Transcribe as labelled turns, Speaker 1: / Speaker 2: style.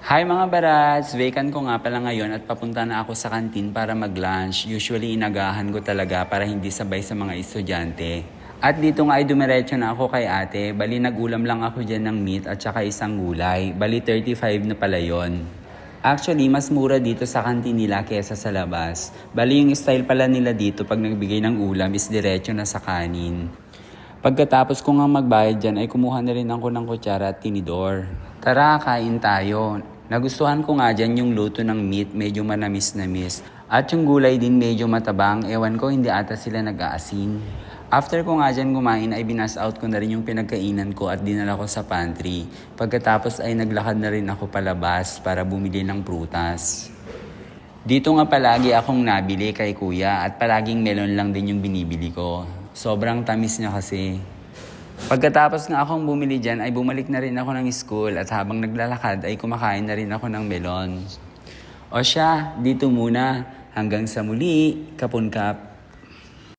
Speaker 1: Hi mga barats! Vacant ko nga pala ngayon at papunta na ako sa kantin para mag-lunch. Usually inagahan ko talaga para hindi sabay sa mga estudyante. At dito nga ay dumiretso na ako kay ate. Bali nagulam lang ako dyan ng meat at saka isang gulay. Bali 35 na pala yon. Actually, mas mura dito sa kantin nila kesa sa labas. Bali yung style pala nila dito pag nagbigay ng ulam is diretso na sa kanin. Pagkatapos ko nga magbayad dyan ay kumuha na rin ako ng kutsara at tinidor. Tara, kain tayo. Nagustuhan ko nga dyan yung luto ng meat, medyo manamis-namis. At yung gulay din medyo matabang, ewan ko hindi ata sila nag-aasin. After ko nga dyan kumain ay binas out ko na rin yung pinagkainan ko at dinala ko sa pantry. Pagkatapos ay naglakad na rin ako palabas para bumili ng prutas. Dito nga palagi akong nabili kay kuya at palaging melon lang din yung binibili ko. Sobrang tamis niya kasi. Pagkatapos nga akong bumili dyan ay bumalik na rin ako ng school at habang naglalakad ay kumakain na rin ako ng melon. O siya, dito muna. Hanggang sa muli, Kapun Kap.